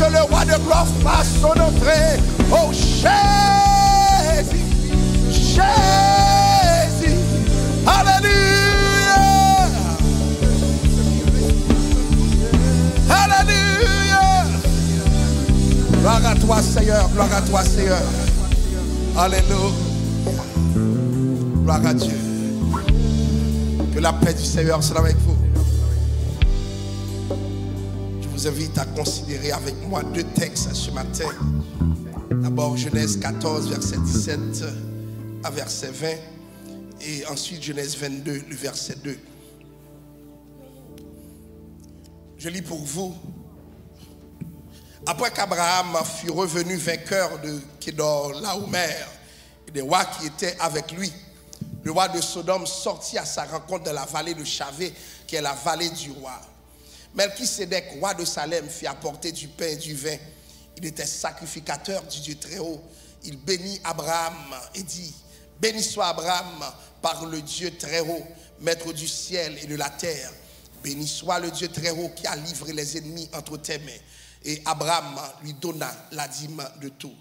que le roi de gloire fasse son entrée. Oh Jésus, Jésus, alléluia, alléluia. Gloire à toi Seigneur, gloire à toi Seigneur. Alléluia, gloire à Dieu. Que la paix du Seigneur soit avec vous. Je vous invite à considérer avec moi deux textes ce matin. D'abord Genèse 14, verset 17 à verset 20. Et ensuite Genèse 22, le verset 2. Je lis pour vous. Après qu'Abraham fut revenu vainqueur de Kedorlaomer et des rois qui étaient avec lui, le roi de Sodome sortit à sa rencontre dans la vallée de Chavé, qui est la vallée du roi. Melchisédek, roi de Salem, fit apporter du pain et du vin. Il était sacrificateur du Dieu très haut. Il bénit Abraham et dit: béni soit Abraham par le Dieu très haut, maître du ciel et de la terre. Béni soit le Dieu très haut qui a livré les ennemis entre tes mains. Et Abraham lui donna la dîme de tout.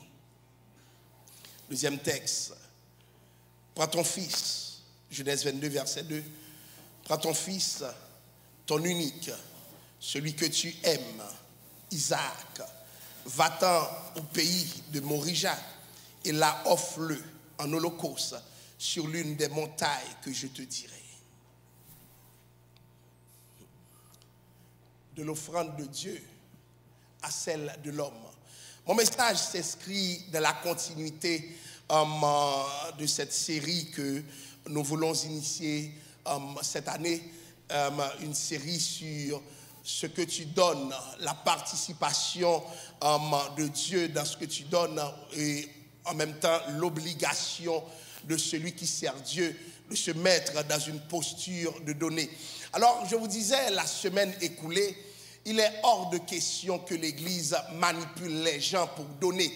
Deuxième texte. Prends ton fils, Genèse 22, verset 2. Prends ton fils, ton unique, celui que tu aimes, Isaac. Va-t'en au pays de Morija et là offre-le en holocauste sur l'une des montagnes que je te dirai. De l'offrande de Dieu à celle de l'homme. Mon message s'inscrit dans la continuité de cette série que nous voulons initier cette année, une série sur ce que tu donnes, la participation de Dieu dans ce que tu donnes et en même temps l'obligation de celui qui sert Dieu de se mettre dans une posture de donner. Alors je vous disais la semaine écoulée, il est hors de question que l'Église manipule les gens pour donner.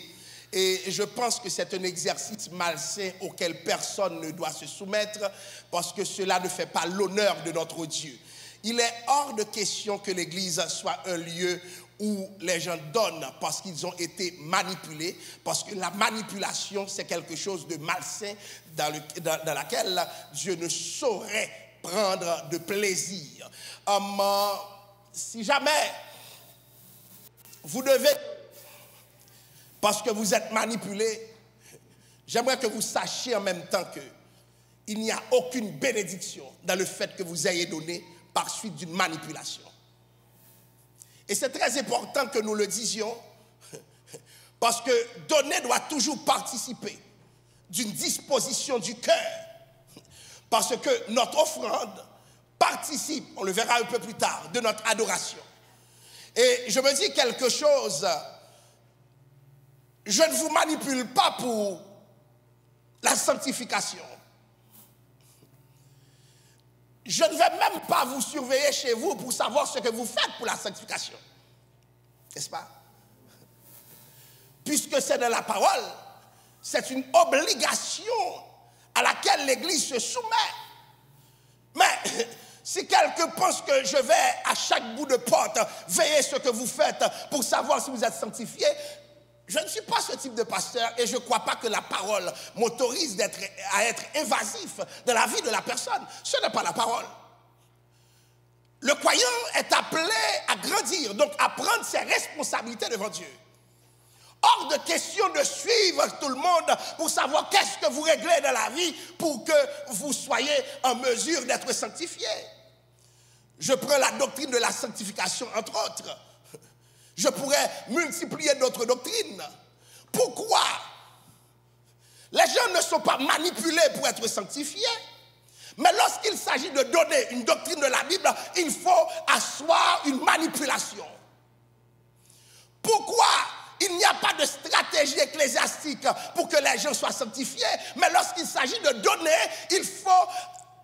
Et je pense que c'est un exercice malsain auquel personne ne doit se soumettre parce que cela ne fait pas l'honneur de notre Dieu. Il est hors de question que l'Église soit un lieu où les gens donnent parce qu'ils ont été manipulés, parce que la manipulation, c'est quelque chose de malsain dans laquelle Dieu ne saurait prendre de plaisir. Si jamais vous devez, parce que vous êtes manipulé, j'aimerais que vous sachiez en même temps qu'il n'y a aucune bénédiction dans le fait que vous ayez donné par suite d'une manipulation. Et c'est très important que nous le disions, parce que donner doit toujours participer d'une disposition du cœur, parce que notre offrande participe, on le verra un peu plus tard, de notre adoration. Et je me dis quelque chose, je ne vous manipule pas pour la sanctification. Je ne vais même pas vous surveiller chez vous pour savoir ce que vous faites pour la sanctification. N'est-ce pas? Puisque c'est de la parole, c'est une obligation à laquelle l'Église se soumet. Mais si quelqu'un pense que je vais à chaque bout de porte veiller ce que vous faites pour savoir si vous êtes sanctifié, je ne suis pas ce type de pasteur et je ne crois pas que la parole m'autorise à être invasif dans la vie de la personne. Ce n'est pas la parole. Le croyant est appelé à grandir, donc à prendre ses responsabilités devant Dieu. Hors de question de suivre tout le monde pour savoir qu'est-ce que vous réglez dans la vie pour que vous soyez en mesure d'être sanctifié. Je prends la doctrine de la sanctification entre autres. Je pourrais multiplier d'autres doctrines. Pourquoi? Les gens ne sont pas manipulés pour être sanctifiés. Mais lorsqu'il s'agit de donner une doctrine de la Bible, il faut asseoir une manipulation. Pourquoi il n'y a pas de stratégie ecclésiastique pour que les gens soient sanctifiés? Mais lorsqu'il s'agit de donner, il faut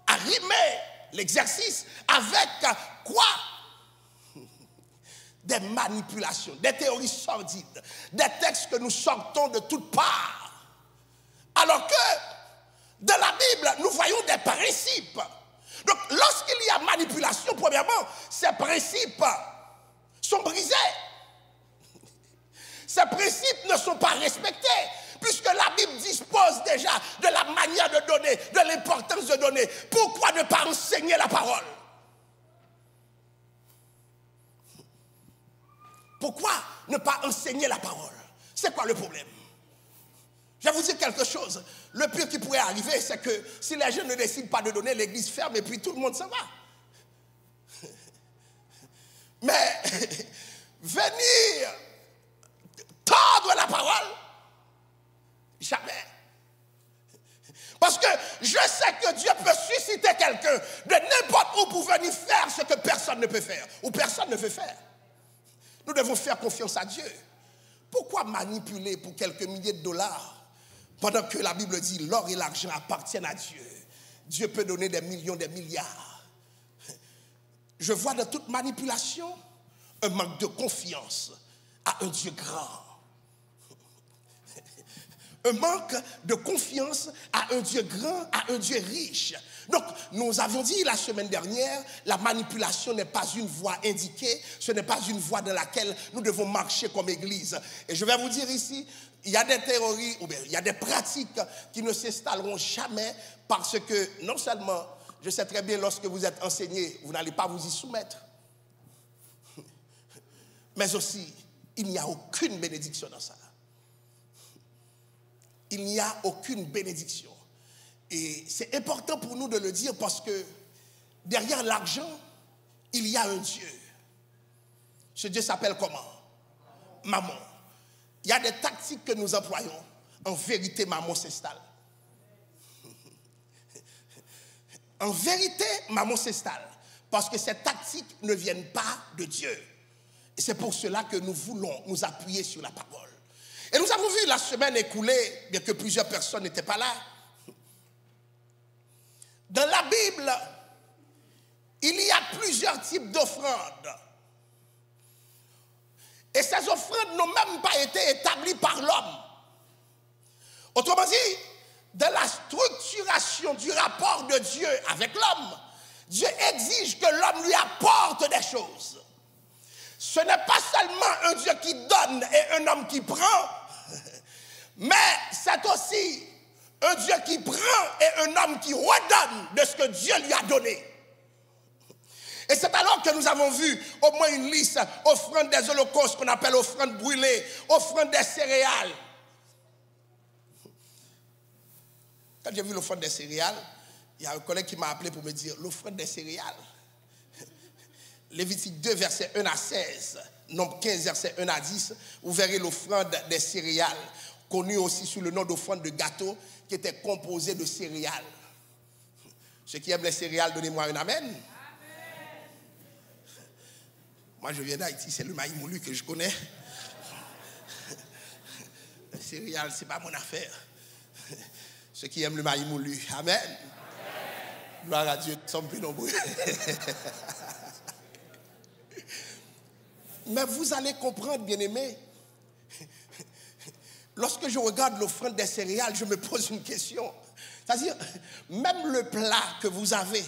arrimer l'exercice avec quoi? Des manipulations, des théories sordides, des textes que nous sortons de toutes parts. Alors que dans la Bible, nous voyons des principes. Donc, lorsqu'il y a manipulation, premièrement, ces principes sont brisés. ces principes ne sont pas respectés, puisque la Bible dispose déjà de la manière de donner, de l'importance de donner. Pourquoi ne pas enseigner la parole? Pourquoi ne pas enseigner la parole? C'est quoi le problème? Je vais vous dire quelque chose. Le pire qui pourrait arriver, c'est que si les gens ne décident pas de donner, l'église ferme et puis tout le monde s'en va. Mais venir tordre la parole, jamais. Parce que je sais que Dieu peut susciter quelqu'un de n'importe où pour venir faire ce que personne ne peut faire, ou personne ne veut faire. Nous devons faire confiance à Dieu. Pourquoi manipuler pour quelques milliers de dollars pendant que la Bible dit l'or et l'argent appartiennent à Dieu? Dieu peut donner des millions, des milliards. Je vois dans toute manipulation un manque de confiance à un Dieu grand. Un manque de confiance à un Dieu grand, à un Dieu riche. Donc, nous avons dit la semaine dernière, la manipulation n'est pas une voie indiquée, ce n'est pas une voie dans laquelle nous devons marcher comme Église. Et je vais vous dire ici, il y a des théories, ou bien il y a des pratiques qui ne s'installeront jamais parce que, non seulement, je sais très bien, lorsque vous êtes enseigné, vous n'allez pas vous y soumettre, mais aussi, il n'y a aucune bénédiction dans ça. Il n'y a aucune bénédiction. Et c'est important pour nous de le dire parce que derrière l'argent, il y a un Dieu. Ce Dieu s'appelle comment? Mammon. Il y a des tactiques que nous employons. En vérité, Mammon s'installe. En vérité, Mammon s'installe. Parce que ces tactiques ne viennent pas de Dieu. Et c'est pour cela que nous voulons nous appuyer sur la parole. Et nous avons vu la semaine écoulée, bien que plusieurs personnes n'étaient pas là. Dans la Bible, il y a plusieurs types d'offrandes. Et ces offrandes n'ont même pas été établies par l'homme. Autrement dit, dans la structuration du rapport de Dieu avec l'homme, Dieu exige que l'homme lui apporte des choses. Ce n'est pas seulement un Dieu qui donne et un homme qui prend, mais c'est aussi un Dieu qui prend et un homme qui redonne de ce que Dieu lui a donné. Et c'est alors que nous avons vu au moins une liste, offrande des holocaustes qu'on appelle offrande brûlée, offrande des céréales. Quand j'ai vu l'offrande des céréales, il y a un collègue qui m'a appelé pour me dire l'offrande des céréales. Lévitique 2, verset 1 à 16, Nombre 15, verset 1 à 10, vous verrez l'offrande des céréales, connue aussi sous le nom d'offrande de gâteau, qui était composée de céréales. Ceux qui aiment les céréales, donnez-moi un amen. Amen. Moi, je viens d'Haïti, c'est le maïs moulu que je connais. Les céréales, ce n'est pas mon affaire. Ceux qui aiment le maïs moulu, amen. Amen. Gloire à Dieu, nous sommes plus nombreux. Mais vous allez comprendre, bien-aimés, lorsque je regarde l'offrande des céréales, je me pose une question. C'est-à-dire, même le plat que vous avez,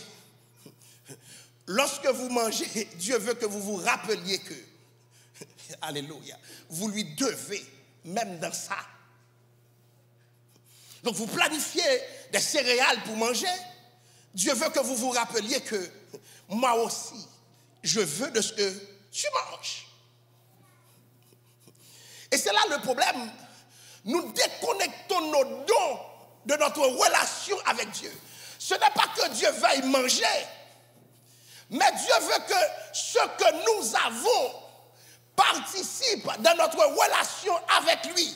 lorsque vous mangez, Dieu veut que vous vous rappeliez que, alléluia, vous lui devez, même dans ça. Donc vous planifiez des céréales pour manger, Dieu veut que vous vous rappeliez que, moi aussi, je veux de ce que tu manges. Et c'est là le problème. Nous déconnectons nos dons de notre relation avec Dieu. Ce n'est pas que Dieu veuille manger, mais Dieu veut que ce que nous avons participe dans notre relation avec lui.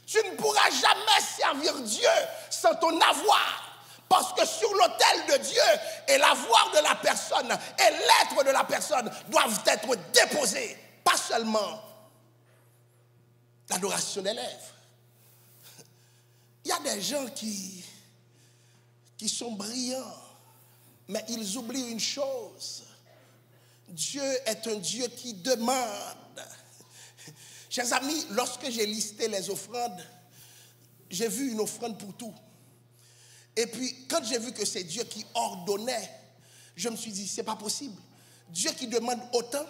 Tu ne pourras jamais servir Dieu sans ton avoir. Parce que sur l'autel de Dieu et l'avoir de la personne et l'être de la personne doivent être déposés. Pas seulement l'adoration des lèvres. Il y a des gens qui sont brillants, mais ils oublient une chose. Dieu est un Dieu qui demande. Chers amis, lorsque j'ai listé les offrandes, j'ai vu une offrande pour tout. Et puis, quand j'ai vu que c'est Dieu qui ordonnait, je me suis dit, c'est pas possible. Dieu qui demande autant,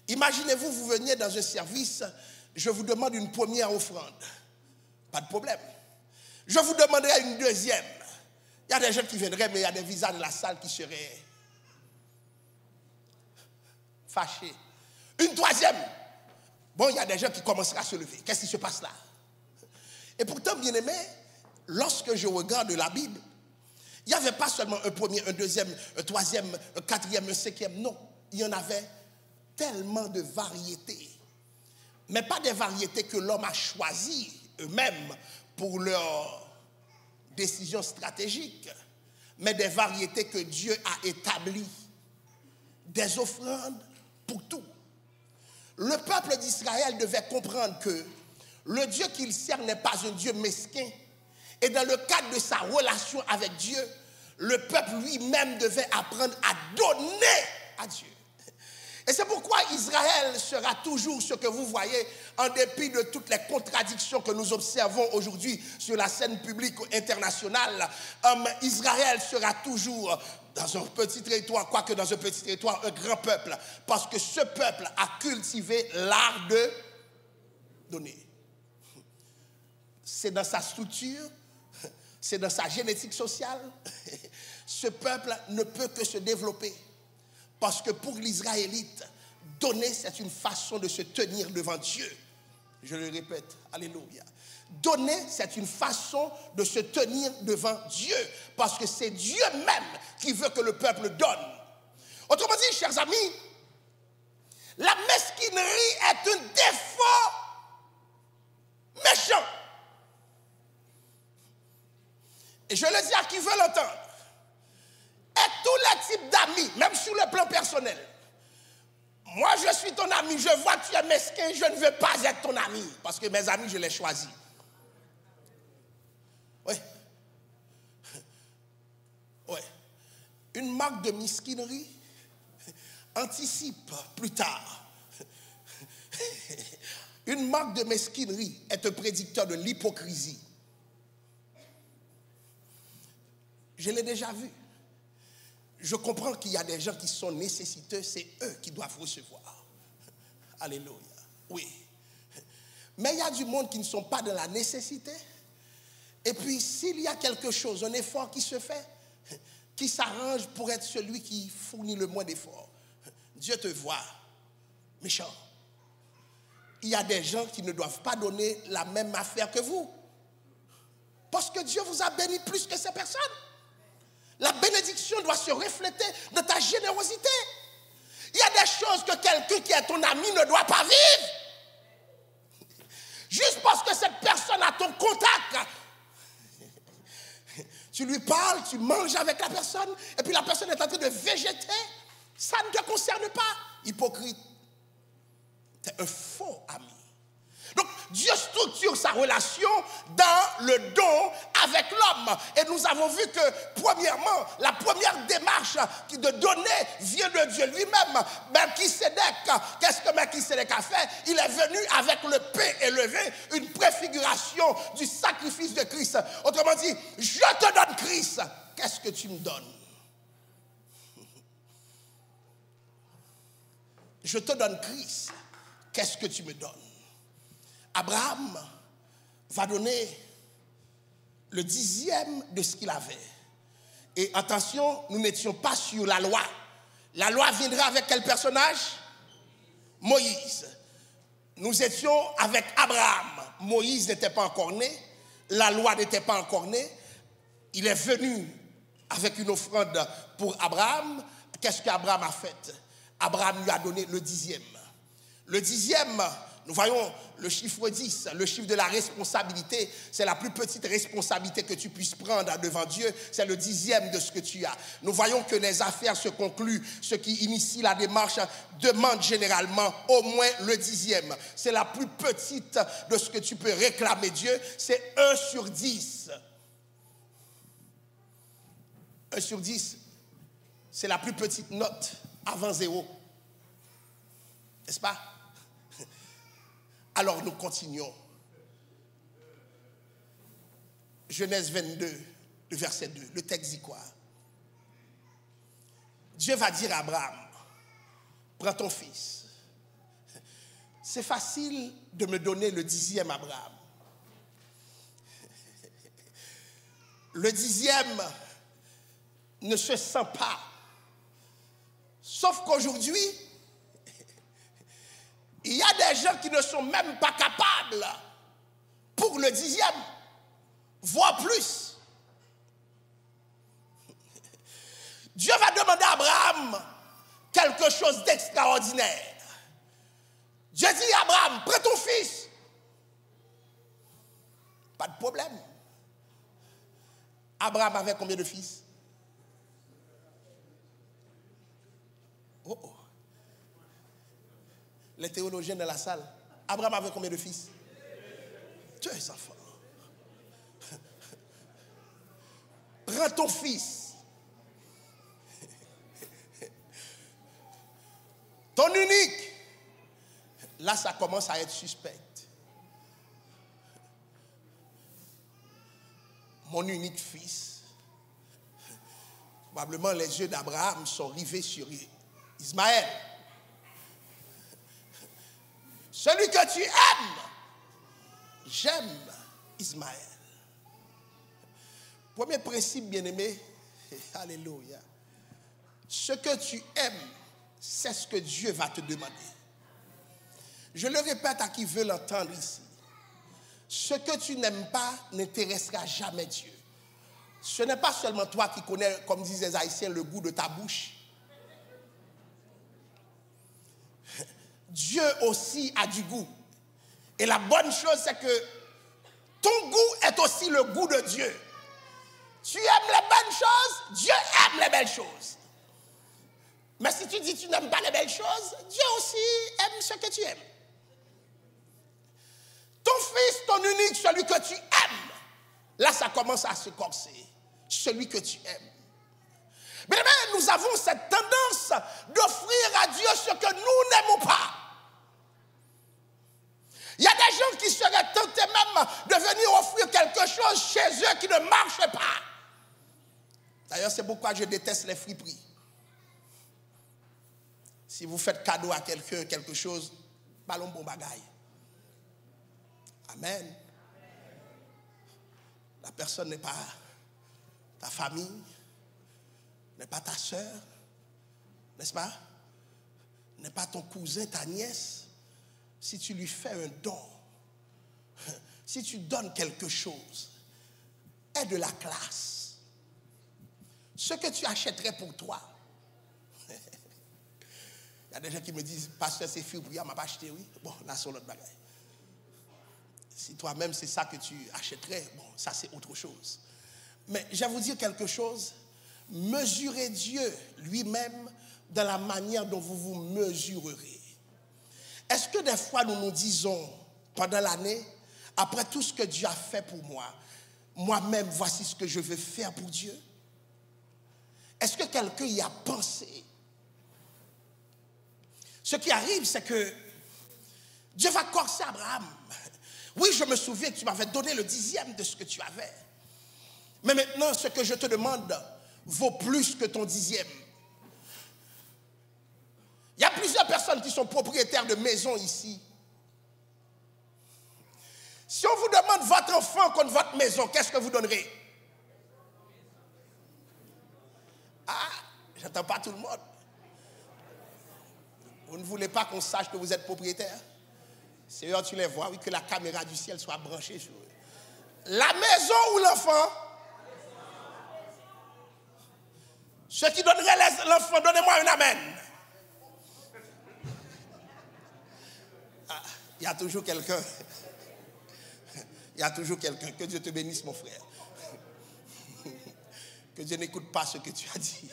Imaginez-vous, vous veniez dans un service, je vous demande une première offrande. Pas de problème. Je vous demanderai une deuxième. Il y a des gens qui viendraient, mais il y a des visages de la salle qui seraient fâchés. Une troisième. Bon, il y a des gens qui commenceraient à se lever. Qu'est-ce qui se passe là? Et pourtant, bien aimé, lorsque je regarde la Bible, il n'y avait pas seulement un premier, un deuxième, un troisième, un quatrième, un cinquième. Non, il y en avait tellement de variétés. Mais pas des variétés que l'homme a choisies eux-mêmes pour leur décision stratégique, mais des variétés que Dieu a établies. Des offrandes pour tout. Le peuple d'Israël devait comprendre que le Dieu qu'il sert n'est pas un Dieu mesquin. Et dans le cadre de sa relation avec Dieu, le peuple lui-même devait apprendre à donner à Dieu. Et c'est pourquoi Israël sera toujours ce que vous voyez, en dépit de toutes les contradictions que nous observons aujourd'hui sur la scène publique internationale. Israël sera toujours dans un petit territoire, quoique dans un petit territoire, un grand peuple, parce que ce peuple a cultivé l'art de donner. C'est dans sa structure, c'est dans sa génétique sociale. Ce peuple ne peut que se développer. Parce que pour l'Israélite, donner, c'est une façon de se tenir devant Dieu. Je le répète, alléluia. Donner, c'est une façon de se tenir devant Dieu. Parce que c'est Dieu même qui veut que le peuple donne. Autrement dit, chers amis, la mesquinerie est un défaut méchant. Et je le dis à qui veut l'entendre. Et tous les types d'amis, même sur le plan personnel. Moi, je suis ton ami, je vois que tu es mesquin, je ne veux pas être ton ami. Parce que mes amis, je les choisis. Oui. Oui. Une marque de mesquinerie anticipe plus tard. Une marque de mesquinerie est un prédicteur de l'hypocrisie. Je l'ai déjà vu. Je comprends qu'il y a des gens qui sont nécessiteux, c'est eux qui doivent recevoir. Alléluia. Oui. Mais il y a du monde qui ne sont pas dans la nécessité. Et puis, s'il y a quelque chose, un effort qui se fait, qui s'arrange pour être celui qui fournit le moins d'efforts, Dieu te voit méchant. Il y a des gens qui ne doivent pas donner la même affaire que vous. Parce que Dieu vous a béni plus que ces personnes. La bénédiction doit se refléter dans ta générosité. Il y a des choses que quelqu'un qui est ton ami ne doit pas vivre. Juste parce que cette personne a ton contact. Tu lui parles, tu manges avec la personne, et puis la personne est en train de végéter. Ça ne te concerne pas. Hypocrite. C'est un faux ami. Donc, Dieu structure sa relation dans le don avec l'homme. Et nous avons vu que, premièrement, la première démarche de donner vient de Dieu lui-même. Melchisédek, qu'est-ce que Melchisédek a fait? Il est venu avec le pain et le vin, une préfiguration du sacrifice de Christ. Autrement dit, je te donne Christ. Qu'est-ce que tu me donnes? Je te donne Christ. Qu'est-ce que tu me donnes? Abraham va donner le 10e de ce qu'il avait. Et attention, nous n'étions pas sur la loi. La loi viendra avec quel personnage? Moïse. Nous étions avec Abraham. Moïse n'était pas encore né. La loi n'était pas encore née. Il est venu avec une offrande pour Abraham. Qu'est-ce qu'Abraham a fait? Abraham lui a donné le 10e. Le 10e, nous voyons le chiffre 10, le chiffre de la responsabilité. C'est la plus petite responsabilité que tu puisses prendre devant Dieu. C'est le 10e de ce que tu as. Nous voyons que les affaires se concluent. Ceux qui initient la démarche demandent généralement au moins le 10e. C'est la plus petite de ce que tu peux réclamer Dieu. C'est 1 sur 10. 1 sur 10, c'est la plus petite note avant 0. N'est-ce pas? Alors nous continuons. Genèse 22, le verset 2. Le texte dit quoi? Dieu va dire à Abraham, prends ton fils, c'est facile de me donner le 10e Abraham. Le 10e ne se sent pas. Sauf qu'aujourd'hui, il y a des gens qui ne sont même pas capables pour le 10e, voire plus. Dieu va demander à Abraham quelque chose d'extraordinaire. Dieu dit à Abraham, prends ton fils. Pas de problème. Abraham avait combien de fils? Oh oh. Les théologiens de la salle. Abraham avait combien de fils? 2 enfants. Prends ton fils. Ton unique. Là, ça commence à être suspect. Mon unique fils. Probablement, les yeux d'Abraham sont rivés sur Ismaël. Celui que tu aimes, j'aime Ismaël. Premier principe, bien-aimé, alléluia. Ce que tu aimes, c'est ce que Dieu va te demander. Je le répète à qui veut l'entendre ici. Ce que tu n'aimes pas n'intéressera jamais Dieu. Ce n'est pas seulement toi qui connais, comme disent les Haïtiens, le goût de ta bouche. Dieu aussi a du goût. Et la bonne chose, c'est que ton goût est aussi le goût de Dieu. Tu aimes les bonnes choses, Dieu aime les belles choses. Mais si tu dis que tu n'aimes pas les belles choses, Dieu aussi aime ce que tu aimes. Ton fils, ton unique, celui que tu aimes, là ça commence à se corser. Celui que tu aimes. Mais nous avons cette tendance d'offrir à Dieu ce que nous n'aimons pas. Il y a des gens qui seraient tentés même de venir offrir quelque chose chez eux qui ne marche pas. D'ailleurs, c'est pourquoi je déteste les friperies. Si vous faites cadeau à quelqu'un, quelque chose, ballon bon bagaille. Amen. La personne n'est pas ta famille, n'est pas ta soeur, n'est-ce pas? N'est pas ton cousin, ta nièce. Si tu lui fais un don, si tu donnes quelque chose, est de la classe. Ce que tu achèterais pour toi. Il y a des gens qui me disent, pasteur, c'est fibria, m'a pas acheté, oui. Bon, là, c'est l'autre bagaille. Si toi-même, c'est ça que tu achèterais, bon, ça, c'est autre chose. Mais je vais vous dire quelque chose. Mesurez Dieu lui-même dans la manière dont vous vous mesurerez. Est-ce que des fois, nous nous disons, pendant l'année, après tout ce que Dieu a fait pour moi, moi-même, voici ce que je veux faire pour Dieu? Est-ce que quelqu'un y a pensé? Ce qui arrive, c'est que Dieu va corser Abraham. Oui, je me souviens que tu m'avais donné le 10e de ce que tu avais. Mais maintenant, ce que je te demande vaut plus que ton 10e. Il y a plusieurs personnes qui sont propriétaires de maisons ici. Si on vous demande votre enfant contre votre maison, qu'est-ce que vous donnerez? Ah, j'entends pas tout le monde. Vous ne voulez pas qu'on sache que vous êtes propriétaire? C'est eux, tu les vois, oui, que la caméra du ciel soit branchée sur eux. La maison ou l'enfant? Ceux qui donneraient l'enfant, donnez-moi un amen. Ah, il y a toujours quelqu'un. Il y a toujours quelqu'un. Que Dieu te bénisse, mon frère. Que Dieu n'écoute pas ce que tu as dit.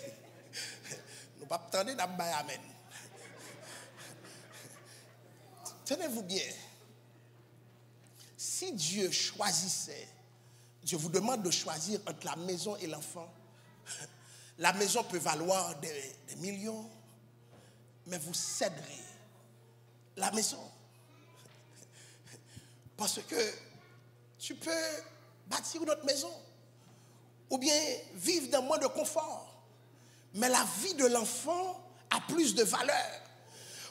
Nous ne pas attendre d'abord amen. Tenez-vous bien. Si Dieu choisissait, Dieu vous demande de choisir entre la maison et l'enfant. La maison peut valoir des millions, mais vous céderez la maison. Parce que tu peux bâtir une autre maison ou bien vivre dans moins de confort. Mais la vie de l'enfant a plus de valeur.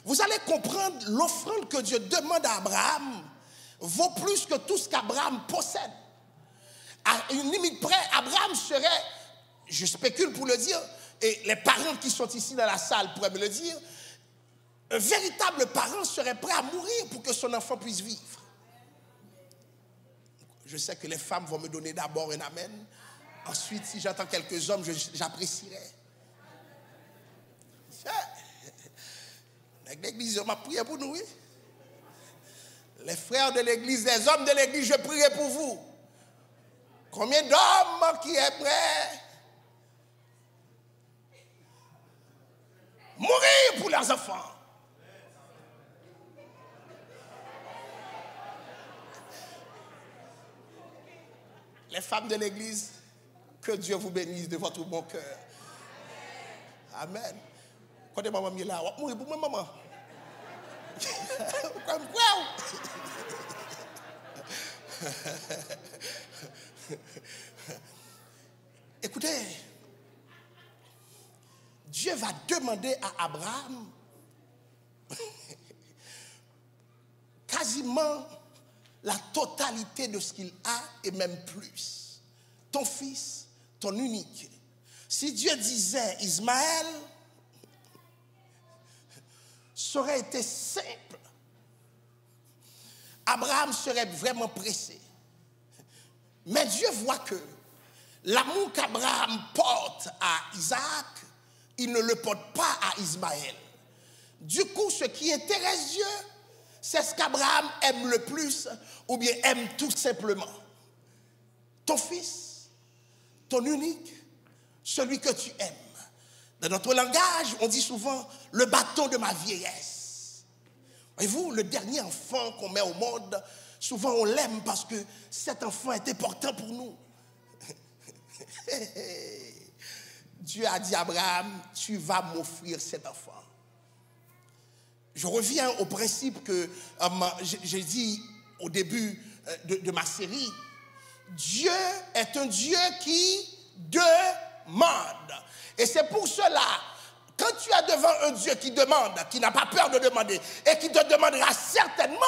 vous allez comprendre l'offrande que Dieu demande à Abraham vaut plus que tout ce qu'Abraham possède. À une limite près, Abraham serait, je spécule pour le dire, et les parents qui sont ici dans la salle pourraient me le dire, un véritable parent serait prêt à mourir pour que son enfant puisse vivre. Je sais que les femmes vont me donner d'abord un amen. Ensuite, si j'entends quelques hommes, j'apprécierai. L'église, on m'a prié pour nous, oui. Les frères de l'église, les hommes de l'église, je prierai pour vous. Combien d'hommes qui aimeraient mourir pour leurs enfants? Les femmes de l'église, que Dieu vous bénisse de votre bon cœur. Amen. Quand maman est là, on mourir pour moi, maman. Comme quoi? Écoutez, Dieu va demander à Abraham quasiment la totalité de ce qu'il a et même plus. Ton fils, ton unique. Si Dieu disait Ismaël, ça aurait été simple. Abraham serait vraiment pressé. Mais Dieu voit que l'amour qu'Abraham porte à Isaac, il ne le porte pas à Ismaël. Du coup, ce qui intéresse Dieu, c'est ce qu'Abraham aime le plus ou bien aime tout simplement. Ton fils, ton unique, celui que tu aimes. Dans notre langage, on dit souvent le bâton de ma vieillesse. Voyez-vous, le dernier enfant qu'on met au monde, souvent on l'aime parce que cet enfant est important pour nous. Dieu a dit à Abraham, tu vas m'offrir cet enfant. Je reviens au principe que j'ai dit au début de ma série. Dieu est un Dieu qui demande. Et c'est pour cela, quand tu es devant un Dieu qui demande, qui n'a pas peur de demander, et qui te demandera certainement,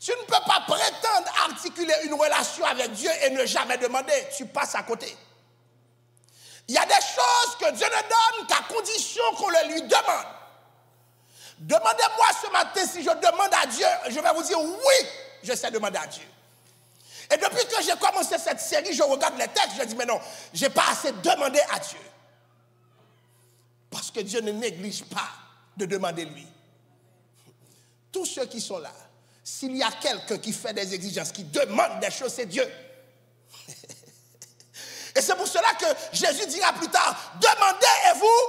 tu ne peux pas prétendre articuler une relation avec Dieu et ne jamais demander. Tu passes à côté. Il y a des choses que Dieu ne donne qu'à condition qu'on le lui demande. Demandez-moi ce matin si je demande à Dieu, je vais vous dire oui, je sais demander à Dieu. Et depuis que j'ai commencé cette série, je regarde les textes, je dis mais non, je n'ai pas assez demandé à Dieu. Parce que Dieu ne néglige pas de demander lui. Tous ceux qui sont là, s'il y a quelqu'un qui fait des exigences, qui demande des choses, c'est Dieu. Et c'est pour cela que Jésus dira plus tard, demandez et vous,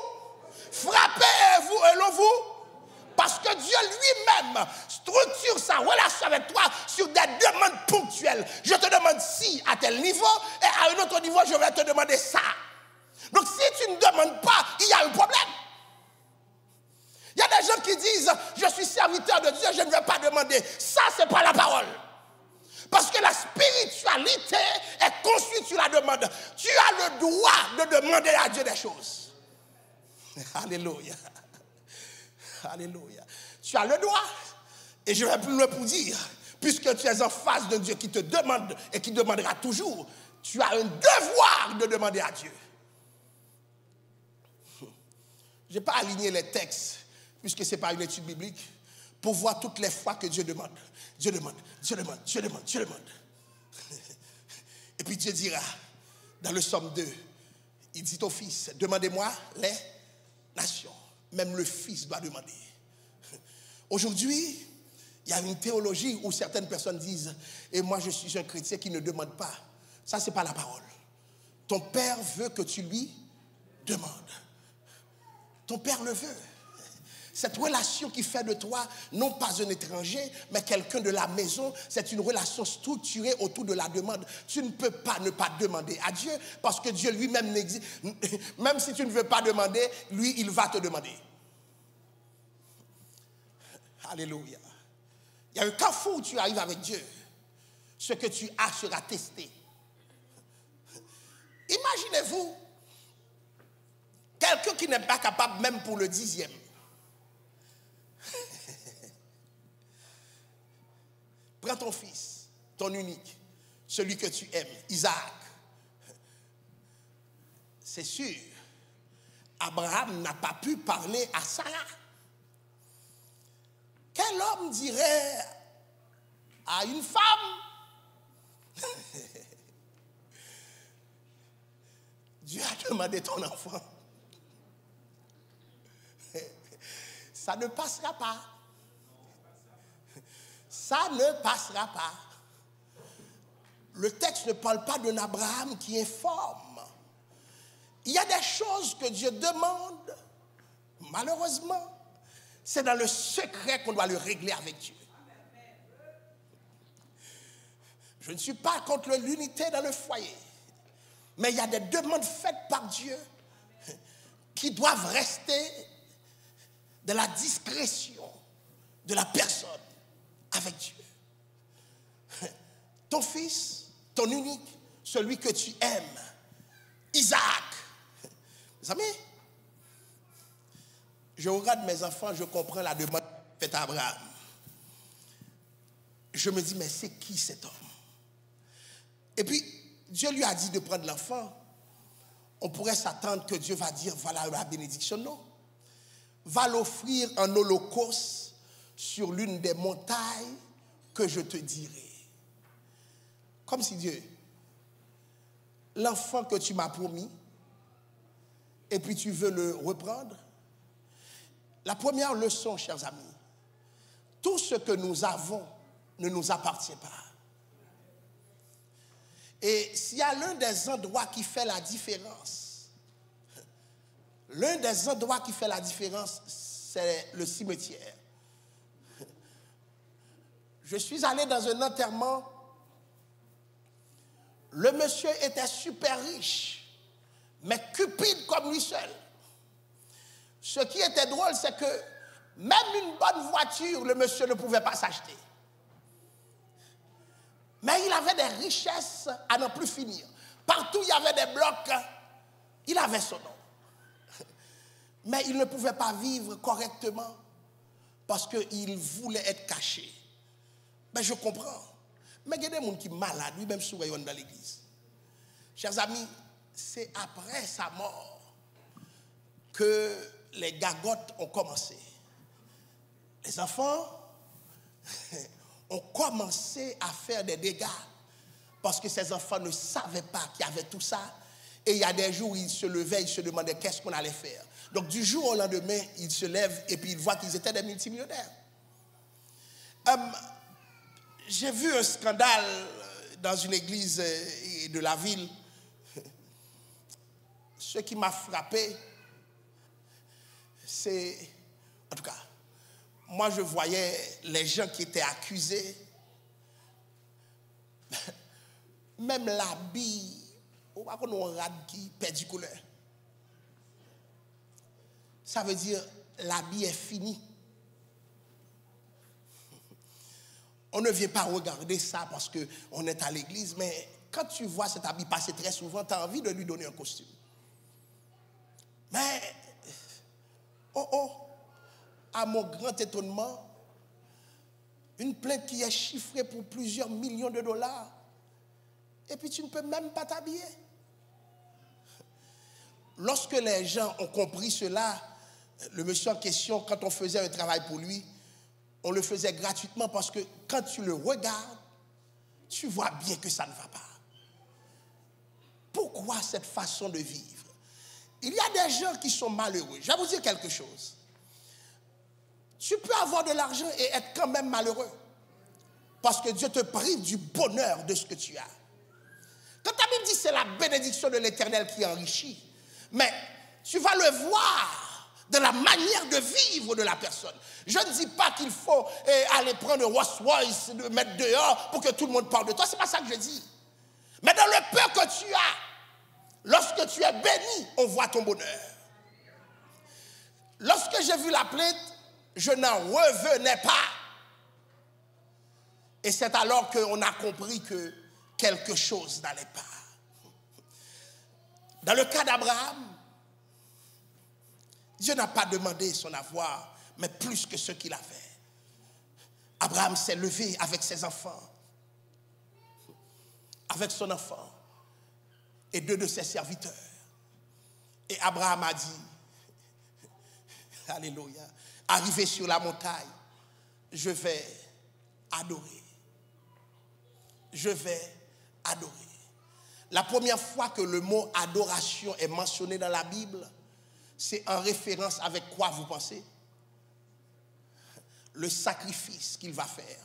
frappez et l'on vous. Parce que Dieu lui-même structure sa relation avec toi sur des demandes ponctuelles. Je te demande si à tel niveau et à un autre niveau, je vais te demander ça. Donc si tu ne demandes pas, il y a un problème. Il y a des gens qui disent, je suis serviteur de Dieu, je ne vais pas demander. Ça, ce n'est pas la parole. Parce que la spiritualité est conçue sur la demande. Tu as le droit de demander à Dieu des choses. Alléluia. Alléluia. Tu as le droit. Et je vais plus loin pour dire, puisque tu es en face d'un Dieu qui te demande et qui demandera toujours, tu as un devoir de demander à Dieu. Je n'ai pas aligné les textes, puisque ce n'est pas une étude biblique, pour voir toutes les fois que Dieu demande. Dieu demande, Dieu demande, Dieu demande, Dieu demande. Et puis Dieu dira, dans le Psaume 2, il dit au Fils, demandez-moi les nations. Même le Fils doit demander. Aujourd'hui, il y a une théologie où certaines personnes disent, et moi je suis un chrétien qui ne demande pas. Ça, ce n'est pas la parole. Ton Père veut que tu lui demandes. Ton Père le veut. Cette relation qui fait de toi, non pas un étranger, mais quelqu'un de la maison, c'est une relation structurée autour de la demande. Tu ne peux pas ne pas demander à Dieu, parce que Dieu lui-même n'existe. Même si tu ne veux pas demander, lui, il va te demander. Alléluia. Il y a un carrefour où tu arrives avec Dieu. Ce que tu as sera testé. Imaginez-vous Quelqu'un qui n'est pas capable même pour le 10e. Prends ton fils, ton unique, celui que tu aimes, Isaac. C'est sûr, Abraham n'a pas pu parler à Sarah. Quel homme dirait à une femme, Dieu a demandé ton enfant. Ça ne passera pas. Ça ne passera pas. Le texte ne parle pas d'un Abraham qui informe. Il y a des choses que Dieu demande. Malheureusement, c'est dans le secret qu'on doit le régler avec Dieu. Je ne suis pas contre l'unité dans le foyer. Mais il y a des demandes faites par Dieu qui doivent rester de la discrétion de la personne avec Dieu. Ton fils, ton unique, celui que tu aimes, Isaac. Mes amis, je regarde mes enfants, je comprends la demande faite à Abraham. Je me dis, mais c'est qui cet homme? Et puis, Dieu lui a dit de prendre l'enfant. On pourrait s'attendre que Dieu va dire, voilà la bénédiction. Non. Va l'offrir en holocauste sur l'une des montagnes que je te dirai. Comme si Dieu, l'enfant que tu m'as promis, et puis tu veux le reprendre. La première leçon, chers amis, tout ce que nous avons ne nous appartient pas. Et s'il y a l'un des endroits qui fait la différence, c'est le cimetière. Je suis allé dans un enterrement. Le monsieur était super riche, mais cupide comme lui seul. Ce qui était drôle, c'est que même une bonne voiture, le monsieur ne pouvait pas s'acheter. Mais il avait des richesses à n'en plus finir. Partout, il y avait des blocs. Il avait son nom. Mais il ne pouvait pas vivre correctement parce qu'il voulait être caché. Mais je comprends. Mais il y a des gens qui sont malades, lui-même souvent dans l'église. Chers amis, c'est après sa mort que les gagottes ont commencé. Les enfants ont commencé à faire des dégâts parce que ces enfants ne savaient pas qu'il y avait tout ça. Et il y a des jours où ils se levaient, ils se demandaient qu'est-ce qu'on allait faire. Donc du jour au lendemain, ils se lèvent et puis ils voient qu'ils étaient des multimillionnaires. J'ai vu un scandale dans une église de la ville. Ce qui m'a frappé, c'est, en tout cas, moi je voyais les gens qui étaient accusés, même l'habit, on va qu'on rade qui perd du couleur. Ça veut dire l'habit est fini. On ne vient pas regarder ça parce qu'on est à l'église, mais quand tu vois cet habit passer très souvent, tu as envie de lui donner un costume. Mais, à mon grand étonnement, une plainte qui est chiffrée pour plusieurs millions de dollars, et puis tu ne peux même pas t'habiller. Lorsque les gens ont compris cela, le monsieur en question, quand on faisait un travail pour lui, on le faisait gratuitement parce que quand tu le regardes, tu vois bien que ça ne va pas. Pourquoi cette façon de vivre? Il y a des gens qui sont malheureux. Je vais vous dire quelque chose. Tu peux avoir de l'argent et être quand même malheureux parce que Dieu te prive du bonheur de ce que tu as. Quand ta Bible dit c'est la bénédiction de l'Éternel qui enrichit, mais tu vas le voir de la manière de vivre de la personne. Je ne dis pas qu'il faut aller prendre un Rolls-Royce, mettre dehors pour que tout le monde parle de toi. Ce n'est pas ça que je dis. Mais dans le peu que tu as, lorsque tu es béni, on voit ton bonheur. Lorsque j'ai vu la plainte, je n'en revenais pas. Et c'est alors qu'on a compris que quelque chose n'allait pas. Dans le cas d'Abraham, Dieu n'a pas demandé son avoir, mais plus que ce qu'il avait. Abraham s'est levé avec ses enfants, avec son enfant et 2 de ses serviteurs. Et Abraham a dit, alléluia, arrivé sur la montagne, je vais adorer. Je vais adorer. La première fois que le mot adoration est mentionné dans la Bible, c'est en référence avec quoi vous pensez? Le sacrifice qu'il va faire.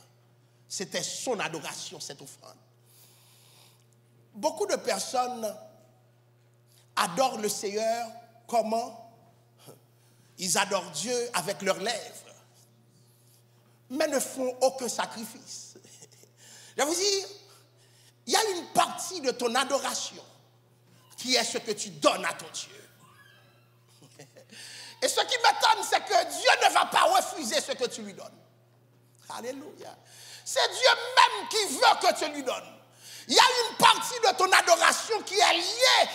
C'était son adoration, cette offrande. Beaucoup de personnes adorent le Seigneur. Comment? Ils adorent Dieu avec leurs lèvres, mais ne font aucun sacrifice. Je vais vous dire, il y a une partie de ton adoration qui est ce que tu donnes à ton Dieu. Et ce qui m'étonne, c'est que Dieu ne va pas refuser ce que tu lui donnes. Alléluia. C'est Dieu même qui veut que tu lui donnes. Il y a une partie de ton adoration qui est liée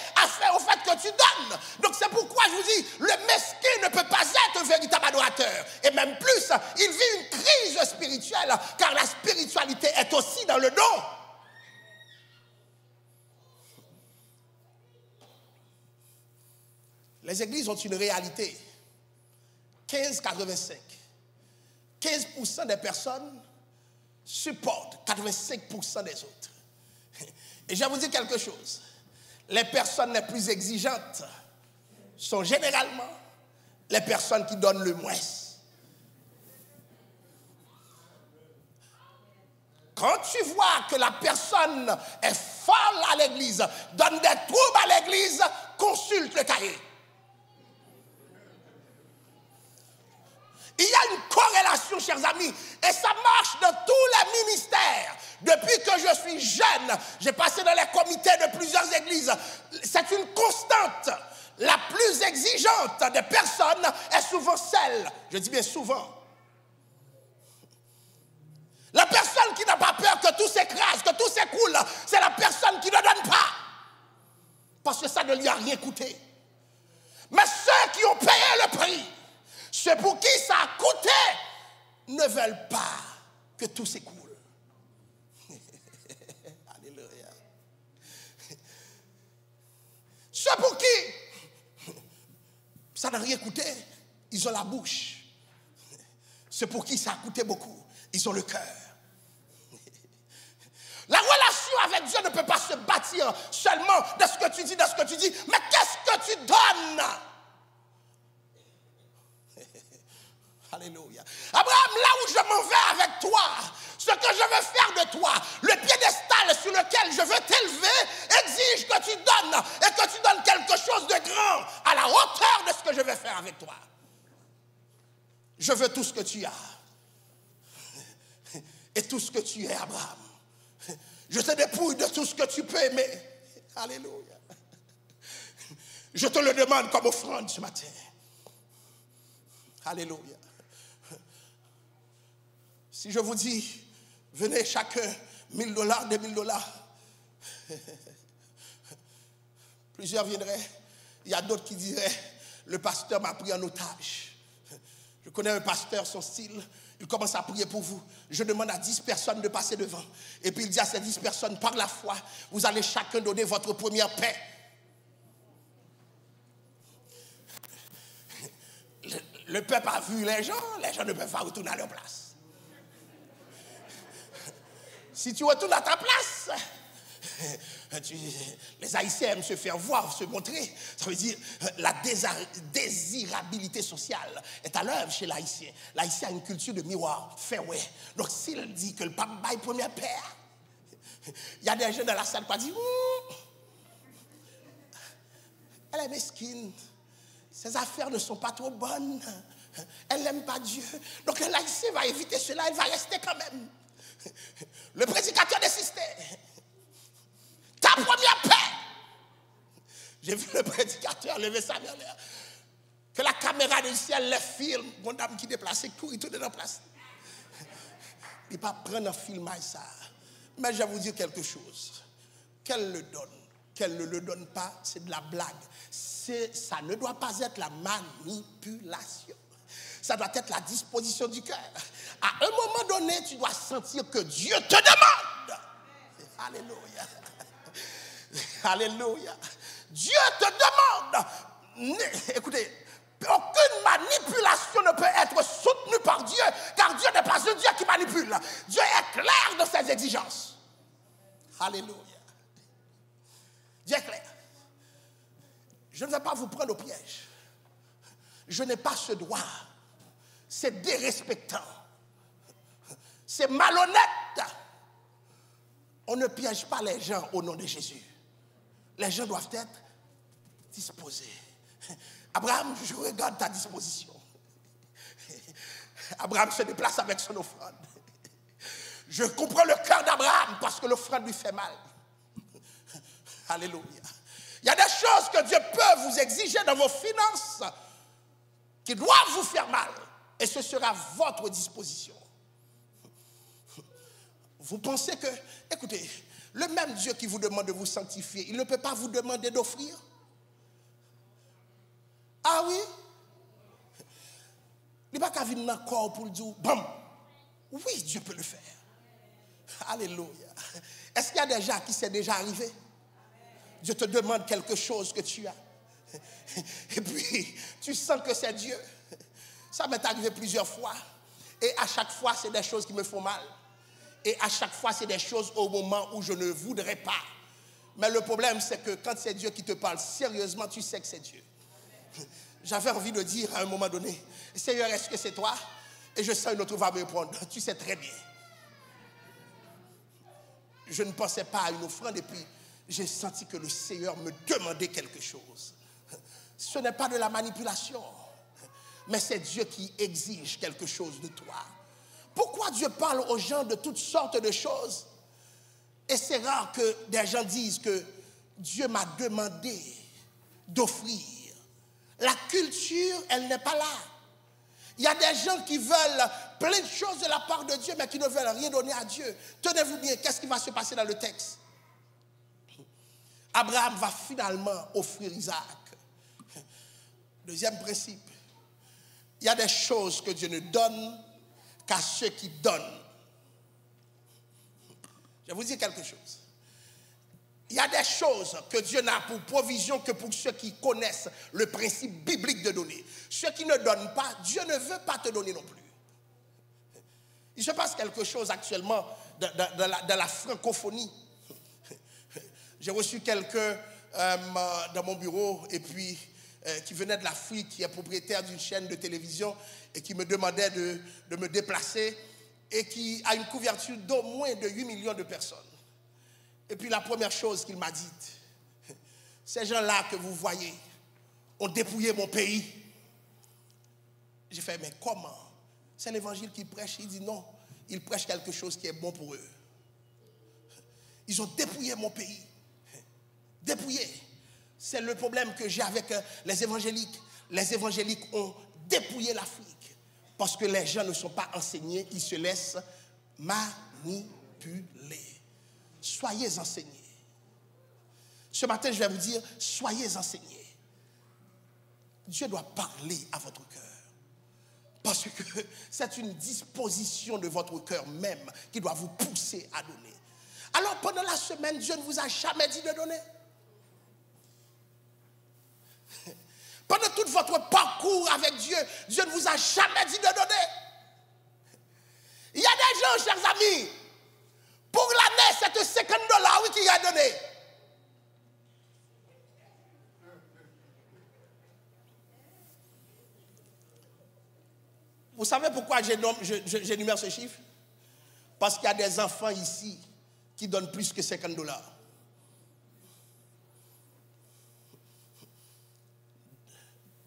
au fait que tu donnes. Donc c'est pourquoi je vous dis, le mesquin ne peut pas être un véritable adorateur. Et même plus, il vit une crise spirituelle, car la spiritualité est aussi dans le don. Les églises ont une réalité. 15-85. 15% des personnes supportent 85% des autres. Et je vais vous dire quelque chose. Les personnes les plus exigeantes sont généralement les personnes qui donnent le moins. Quand tu vois que la personne est folle à l'église, donne des troubles à l'église, consulte le cahier. Il y a une corrélation, chers amis, et ça marche dans tous les ministères. Depuis que je suis jeune, j'ai passé dans les comités de plusieurs églises. C'est une constante. La plus exigeante des personnes est souvent celle, je dis bien souvent, la personne qui n'a pas peur que tout s'écrase, que tout s'écoule, c'est la personne qui ne donne pas. Parce que ça ne lui a rien coûté. Mais ceux qui ont payé le prix, ceux pour qui ça a coûté, ne veulent pas que tout s'écoule. Alléluia. Ceux pour qui ça n'a rien coûté, ils ont la bouche. Ceux pour qui ça a coûté beaucoup, ils ont le cœur. La relation avec Dieu ne peut pas se bâtir seulement de ce que tu dis, mais qu'est-ce que tu donnes? Alléluia. Abraham, là où je m'en vais avec toi, ce que je veux faire de toi, le piédestal sur lequel je veux t'élever, exige que tu donnes et que tu donnes quelque chose de grand à la hauteur de ce que je vais faire avec toi. Je veux tout ce que tu as et tout ce que tu es, Abraham. Je te dépouille de tout ce que tu peux aimer. Alléluia. Je te le demande comme offrande ce matin. Alléluia. Si je vous dis, venez chacun, $1000, $2000, plusieurs viendraient. Il y a d'autres qui diraient, le pasteur m'a pris en otage. Je connais un pasteur, son style, il commence à prier pour vous. Je demande à 10 personnes de passer devant. Et puis il dit à ces 10 personnes, par la foi, vous allez chacun donner votre première paix. Le peuple a vu les gens ne peuvent pas retourner à leur place. Si tu retournes à ta place, les Haïtiens aiment se faire voir, se montrer. Ça veut dire la désirabilité sociale est à l'œuvre chez l'Haïtien. L'Haïtien a une culture de miroir, fait ouais. Donc s'il dit que le pape baille première paire, il y a des gens dans la salle qui disent elle est mesquine, ses affaires ne sont pas trop bonnes, elle n'aime pas Dieu. Donc l'Haïtien va éviter cela, elle va rester quand même. Le prédicateur desistait. Ta première paix. J'ai vu le prédicateur lever sa main là. Que la caméra du ciel les filme. Mon dame qui déplaçait, tout, il tourne dans la place. Il ne peut pas prendre un film à ça. Mais je vais vous dire quelque chose. Qu'elle le donne. qu'elle ne le donne pas, c'est de la blague. Ça ne doit pas être la manipulation. Ça doit être la disposition du cœur. À un moment donné, tu dois sentir que Dieu te demande. Alléluia. Alléluia. Dieu te demande. Écoutez, aucune manipulation ne peut être soutenue par Dieu, car Dieu n'est pas un Dieu qui manipule. Dieu est clair dans ses exigences. Alléluia. Dieu est clair. Je ne vais pas vous prendre au piège. Je n'ai pas ce droit. C'est dérespectant. C'est malhonnête. On ne piège pas les gens au nom de Jésus. Les gens doivent être disposés. Abraham, je regarde ta disposition. Abraham se déplace avec son offrande. Je comprends le cœur d'Abraham parce que l'offrande lui fait mal. Alléluia. Il y a des choses que Dieu peut vous exiger dans vos finances qui doivent vous faire mal. Et ce sera votre disposition. Vous pensez que, écoutez, le même Dieu qui vous demande de vous sanctifier, il ne peut pas vous demander d'offrir? Ah oui? Il n'y a pas qu'à venir dans le corps pour le dire, bam! Oui, Dieu peut le faire. Alléluia. Est-ce qu'il y a des gens qui c'est déjà arrivé? Dieu te demande quelque chose que tu as. Et puis, tu sens que c'est Dieu. Ça m'est arrivé plusieurs fois. Et à chaque fois, c'est des choses qui me font mal. Et à chaque fois, c'est des choses au moment où je ne voudrais pas. Mais le problème, c'est que quand c'est Dieu qui te parle sérieusement, tu sais que c'est Dieu. J'avais envie de dire à un moment donné, Seigneur, est-ce que c'est toi? Et je sens une autre va me répondre, tu sais très bien. Je ne pensais pas à une offrande et puis j'ai senti que le Seigneur me demandait quelque chose. Ce n'est pas de la manipulation, mais c'est Dieu qui exige quelque chose de toi. Pourquoi Dieu parle aux gens de toutes sortes de choses? Et c'est rare que des gens disent que Dieu m'a demandé d'offrir. La culture, elle n'est pas là. Il y a des gens qui veulent plein de choses de la part de Dieu, mais qui ne veulent rien donner à Dieu. Tenez-vous bien, qu'est-ce qui va se passer dans le texte? Abraham va finalement offrir Isaac. Deuxième principe, il y a des choses que Dieu ne donne qu'à ceux qui donnent. Je vais vous dire quelque chose. Il y a des choses que Dieu n'a pour provision que pour ceux qui connaissent le principe biblique de donner. Ceux qui ne donnent pas, Dieu ne veut pas te donner non plus. Il se passe quelque chose actuellement dans la francophonie. J'ai reçu quelqu'un dans mon bureau et puis qui venait de l'Afrique, qui est propriétaire d'une chaîne de télévision et qui me demandait de me déplacer et qui a une couverture d'au moins de 8 millions de personnes. Et puis la première chose qu'il m'a dite, ces gens-là que vous voyez ont dépouillé mon pays. J'ai fait, mais comment? C'est l'évangile qu'ils prêchent. Il dit non, ils prêchent quelque chose qui est bon pour eux. Ils ont dépouillé mon pays. Dépouillé. C'est le problème que j'ai avec les évangéliques. Les évangéliques ont dépouillé l'Afrique parce que les gens ne sont pas enseignés, ils se laissent manipuler. Soyez enseignés. Ce matin, je vais vous dire, soyez enseignés. Dieu doit parler à votre cœur. Parce que c'est une disposition de votre cœur même qui doit vous pousser à donner. Alors, pendant la semaine, Dieu ne vous a jamais dit de donner. Pendant tout votre parcours avec Dieu, Dieu ne vous a jamais dit de donner. Il y a des gens, chers amis, pour l'année, c'est $50, oui, qu'il a donné. Vous savez pourquoi j'énumère ce chiffre? Parce qu'il y a des enfants ici qui donnent plus que $50.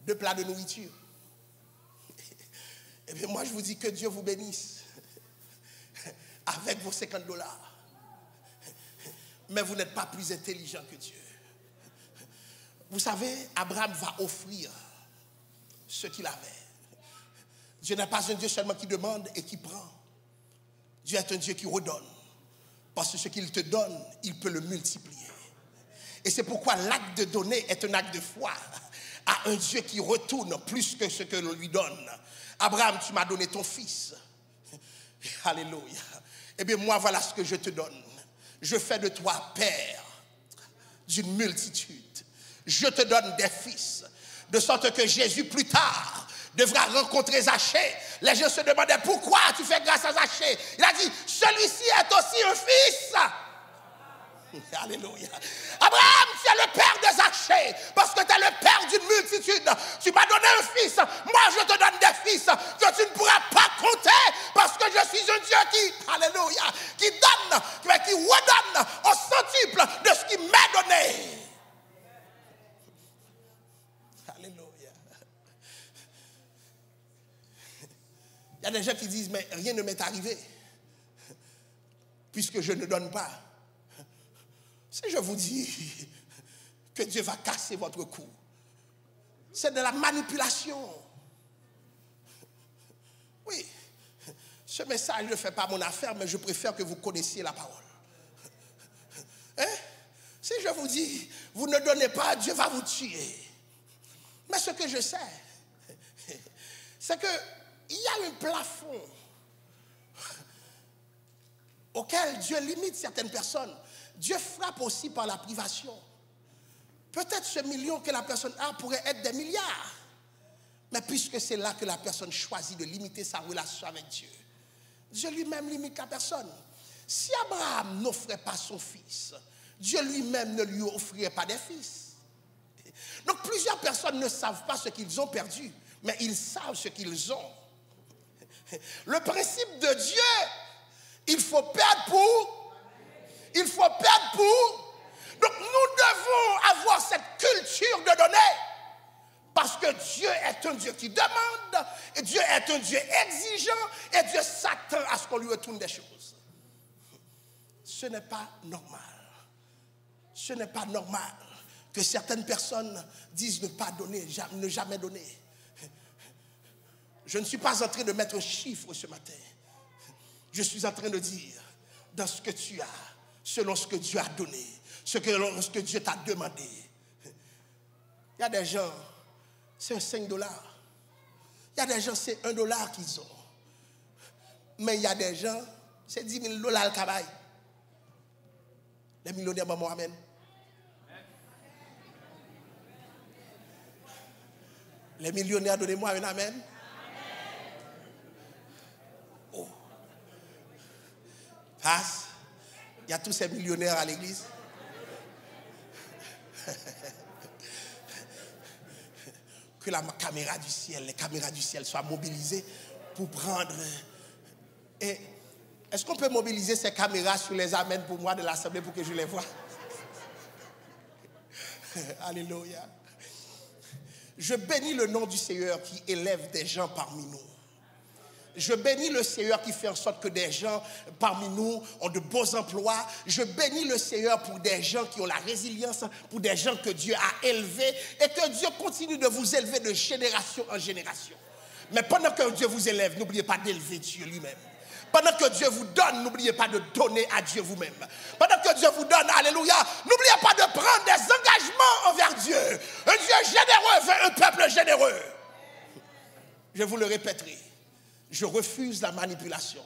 Deux plats de nourriture. Et bien moi, je vous dis que Dieu vous bénisse avec vos $50. Mais vous n'êtes pas plus intelligent que Dieu. Vous savez, Abraham va offrir ce qu'il avait. Dieu n'est pas un Dieu seulement qui demande et qui prend. Dieu est un Dieu qui redonne. Parce que ce qu'il te donne, il peut le multiplier. Et c'est pourquoi l'acte de donner est un acte de foi à un Dieu qui retourne plus que ce que l'on lui donne. Abraham, tu m'as donné ton fils. Alléluia. Eh bien, moi, voilà ce que je te donne. Je fais de toi père d'une multitude. Je te donne des fils. De sorte que Jésus, plus tard, devra rencontrer Zachée. Les gens se demandaient pourquoi tu fais grâce à Zachée. Il a dit, celui-ci est aussi un fils. Alléluia. Abraham, tu es le père de Zachée, parce que tu es le père d'une multitude. Tu m'as donné un fils, moi je te donne des fils que tu ne pourras pas compter, parce que je suis un Dieu qui, alléluia, qui donne, mais qui redonne au centuple de ce qui m'est donné. Alléluia. Il y a des gens qui disent, mais rien ne m'est arrivé, puisque je ne donne pas. Si je vous dis que Dieu va casser votre cou, c'est de la manipulation. Oui, ce message ne fait pas mon affaire, mais je préfère que vous connaissiez la parole. Hein? Si je vous dis, vous ne donnez pas, Dieu va vous tuer. Mais ce que je sais, c'est qu'il y a un plafond auquel Dieu limite certaines personnes. Dieu frappe aussi par la privation. Peut-être ce million que la personne a pourrait être des milliards. Mais puisque c'est là que la personne choisit de limiter sa relation avec Dieu, Dieu lui-même limite la personne. Si Abraham n'offrait pas son fils, Dieu lui-même ne lui offrirait pas des fils. Donc plusieurs personnes ne savent pas ce qu'ils ont perdu, mais ils savent ce qu'ils ont. Le principe de Dieu, il faut perdre pour... Il faut perdre pour. Donc nous devons avoir cette culture de donner. Parce que Dieu est un Dieu qui demande. Et Dieu est un Dieu exigeant. Et Dieu s'attend à ce qu'on lui retourne des choses. Ce n'est pas normal. Ce n'est pas normal que certaines personnes disent ne pas donner, ne jamais donner. Je ne suis pas en train de mettre un chiffre ce matin. Je suis en train de dire, dans ce que tu as, selon ce que Dieu a donné, ce que Dieu t'a demandé. Il y a des gens, c'est $5. Il y a des gens, c'est $1 qu'ils ont. Mais il y a des gens, c'est $10 000 le travail. Les millionnaires, maman, amen. Les millionnaires, donnez-moi un amen. Oh. Passe. Il y a tous ces millionnaires à l'église. Que la caméra du ciel, les caméras du ciel soient mobilisées pour prendre. Et est-ce qu'on peut mobiliser ces caméras sur les amens pour moi de l'assemblée pour que je les voie? Alléluia. Je bénis le nom du Seigneur qui élève des gens parmi nous. Je bénis le Seigneur qui fait en sorte que des gens parmi nous ont de beaux emplois. Je bénis le Seigneur pour des gens qui ont la résilience, pour des gens que Dieu a élevés et que Dieu continue de vous élever de génération en génération. Mais pendant que Dieu vous élève, n'oubliez pas d'élever Dieu lui-même. Pendant que Dieu vous donne, n'oubliez pas de donner à Dieu vous-même. Pendant que Dieu vous donne, alléluia, n'oubliez pas de prendre des engagements envers Dieu. Un Dieu généreux veut un peuple généreux. Je vous le répéterai. Je refuse la manipulation.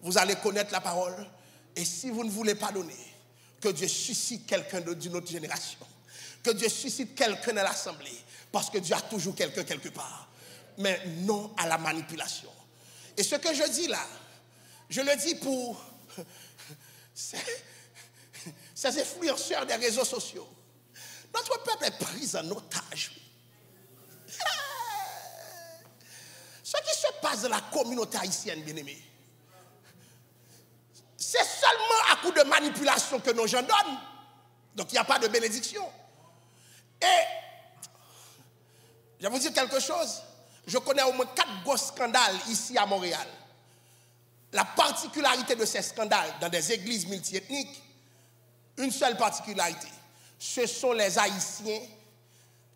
Vous allez connaître la parole. Et si vous ne voulez pas donner, que Dieu suscite quelqu'un d'une autre génération. Que Dieu suscite quelqu'un dans l'assemblée. Parce que Dieu a toujours quelqu'un quelque part. Mais non à la manipulation. Et ce que je dis là, je le dis pour ces influenceurs des réseaux sociaux. Notre peuple est pris en otage. Ce qui se passe dans la communauté haïtienne, bien-aimés, c'est seulement à coup de manipulation que nos gens donnent. Donc il n'y a pas de bénédiction. Et je vais vous dire quelque chose. Je connais au moins 4 gros scandales ici à Montréal. La particularité de ces scandales dans des églises multiethniques, une seule particularité. Ce sont les Haïtiens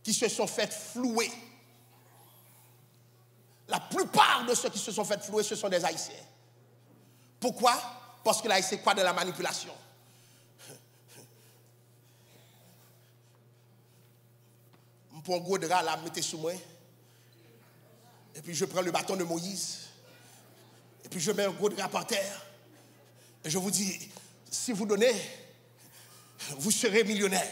qui se sont fait flouer. La plupart de ceux qui se sont fait flouer, ce sont des Haïtiens. Pourquoi? Parce que l'Haïtien croit de la manipulation. prends un gros drap là, mettez sous moi. Et puis je prends le bâton de Moïse. Et puis je mets un gros drap par terre. Et je vous dis, si vous donnez, vous serez millionnaire.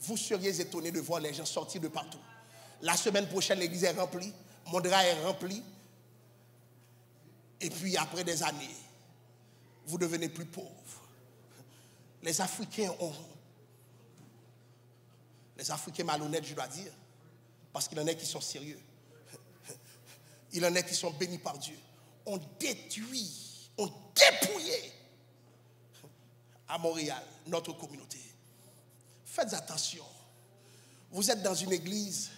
Vous seriez étonné de voir les gens sortir de partout. La semaine prochaine, l'église est remplie. Mon drap est rempli. Et puis après des années, vous devenez plus pauvre. Les Africains malhonnêtes, je dois dire, parce qu'il y en a qui sont sérieux. Il y en a qui sont bénis par Dieu. On détruit, on dépouillé à Montréal, notre communauté. Faites attention. Vous êtes dans une église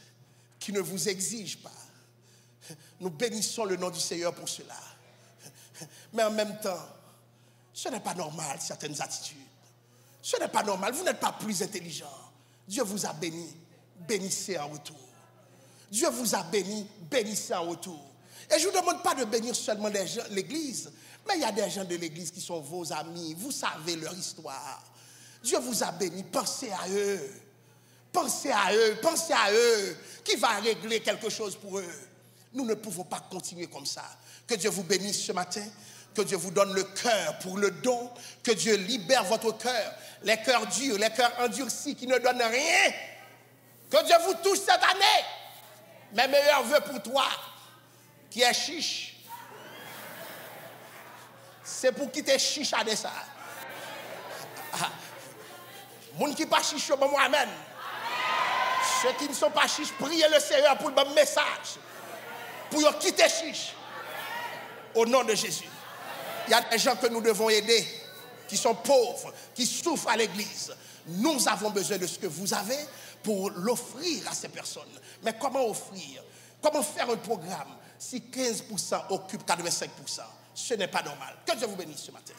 qui ne vous exige pas. Nous bénissons le nom du Seigneur pour cela. Mais en même temps, ce n'est pas normal, certaines attitudes. Ce n'est pas normal. Vous n'êtes pas plus intelligent. Dieu vous a béni. Bénissez en retour. Dieu vous a béni. Bénissez en retour. Et je ne vous demande pas de bénir seulement l'église, mais il y a des gens de l'église qui sont vos amis. Vous savez leur histoire. Dieu vous a béni. Pensez à eux. Pensez à eux. Pensez à eux. Qui va régler quelque chose pour eux. Nous ne pouvons pas continuer comme ça. Que Dieu vous bénisse ce matin. Que Dieu vous donne le cœur pour le don. Que Dieu libère votre cœur. Les cœurs durs, les cœurs endurcis qui ne donnent rien. Que Dieu vous touche cette année. Mes meilleurs vœux pour toi, qui est chiche. C'est pour quitter chiche à ça. Moun qui pas chiche, bon moi amen. Ceux qui ne sont pas chiches, priez le Seigneur pour le bon message. Pour quitter chiche. Au nom de Jésus. Il y a des gens que nous devons aider, qui sont pauvres, qui souffrent à l'église. Nous avons besoin de ce que vous avez pour l'offrir à ces personnes. Mais comment offrir? Comment faire un programme si 15% occupe 85%? Ce n'est pas normal. Que Dieu vous bénisse ce matin.